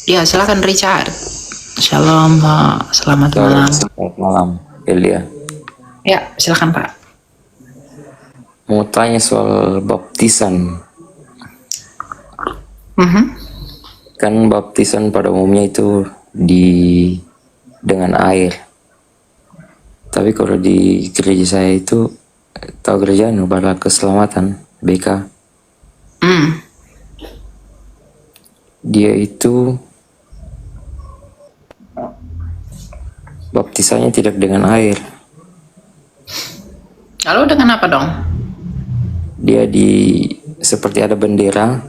Ya, silakan Richard. Shalom, Pak. Selamat malam. Selamat malam, Elia. Ya, silakan Pak. Mau tanya soal baptisan. Kan baptisan pada umumnya itu dengan air. Tapi kalau di gereja saya itu, tahu gereja Nubala Keselamatan, BK. Dia itu baptisannya tidak dengan air. Lalu dengan apa dong? Dia seperti ada bendera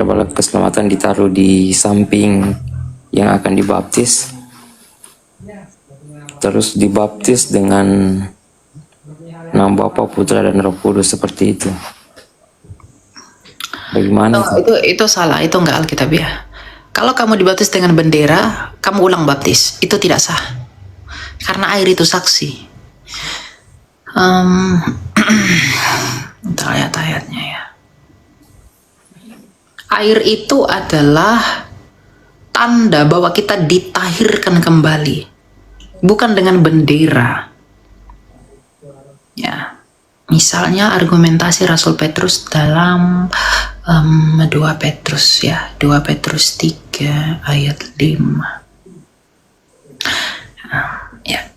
Bala Keselamatan ditaruh di samping yang akan dibaptis. Terus dibaptis dengan nama Bapa, Putra, dan Roh Kudus, seperti itu. Bagaimana? Itu salah, itu enggak alkitabiah. Kalau kamu dibaptis dengan bendera, kamu ulang baptis, itu tidak sah. Karena air itu saksi. Kita lihat ayatnya ya. Air itu adalah tanda bahwa kita ditahirkan kembali, bukan dengan bendera. Ya, misalnya argumentasi Rasul Petrus dalam 2 Petrus ya, 2 Petrus 3 ayat 5. Ya.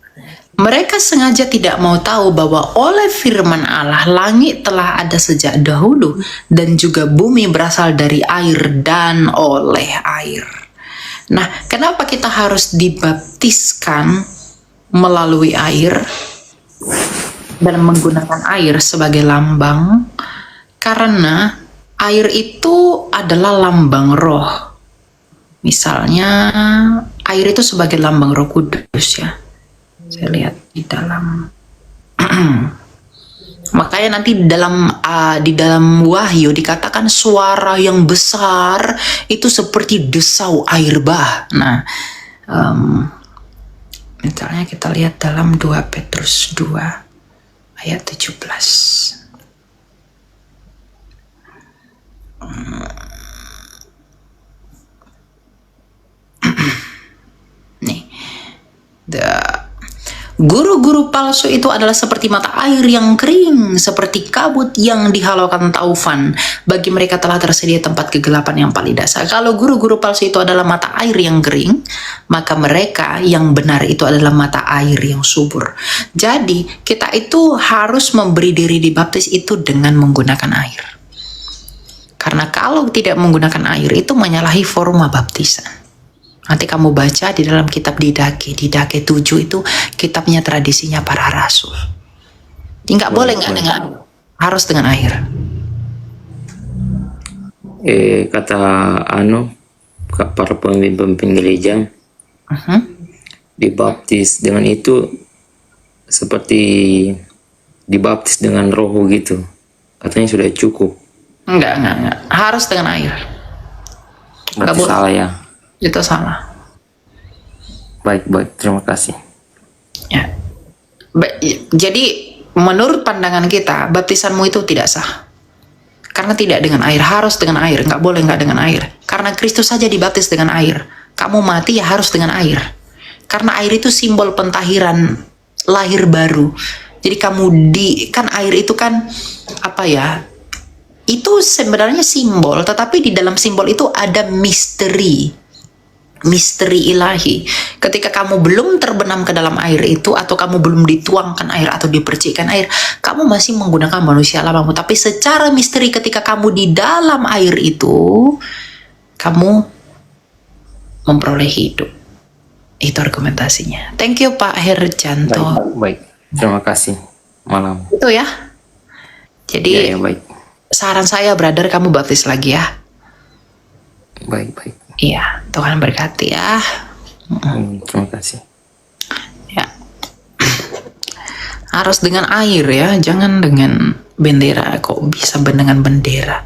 Mereka sengaja tidak mau tahu bahwa oleh firman Allah langit telah ada sejak dahulu dan juga bumi berasal dari air dan oleh air. Nah, kenapa kita harus dibaptiskan melalui air dan menggunakan air sebagai lambang? Karena air itu adalah lambang roh. Misalnya, air itu sebagai lambang Roh Kudus ya. Saya lihat di dalam makanya nanti di dalam Wahyu dikatakan suara yang besar itu seperti desau air bah. Nah, misalnya kita lihat dalam 2 Petrus 2 ayat 17. Nih, guru-guru palsu itu adalah seperti mata air yang kering, seperti kabut yang dihalaukan taufan. Bagi mereka telah tersedia tempat kegelapan yang paling dasar. Kalau guru-guru palsu itu adalah mata air yang kering, maka mereka yang benar itu adalah mata air yang subur. Jadi, kita itu harus memberi diri dibaptis itu dengan menggunakan air. Karena kalau tidak menggunakan air itu menyalahi forma baptisan. Nanti kamu baca di dalam kitab Didake 7 itu kitabnya tradisinya para rasul. Nggak boleh nggak dengan, harus dengan air. Kata para pemimpin gereja, dibaptis dengan itu seperti dibaptis dengan roh gitu. Katanya sudah cukup. Enggak. Harus dengan air. Berarti salah ya? Itu salah. Baik, terima kasih. Ya. Jadi menurut pandangan kita, baptisanmu itu tidak sah. Karena tidak dengan air, harus dengan air. Nggak boleh nggak dengan air. Karena Kristus saja dibaptis dengan air. Kamu mati ya harus dengan air. Karena air itu simbol pentahiran lahir baru. Jadi kan air itu kan apa ya? Itu sebenarnya simbol, tetapi di dalam simbol itu ada misteri ilahi. Ketika kamu belum terbenam ke dalam air itu, atau kamu belum dituangkan air atau dipercikkan air, kamu masih menggunakan manusia lamamu. Tapi secara misteri ketika kamu di dalam air itu, kamu memperoleh hidup. Itu argumentasinya. Thank you Pak Herjanto. Baik. Terima kasih. Malam. Itu ya. Jadi ya, baik. Saran saya brother, kamu baptis lagi ya. Baik. Iya, Tuhan berkati ya. Terima kasih. Ya. Harus dengan air ya, jangan dengan bendera. Kok bisa dengan bendera?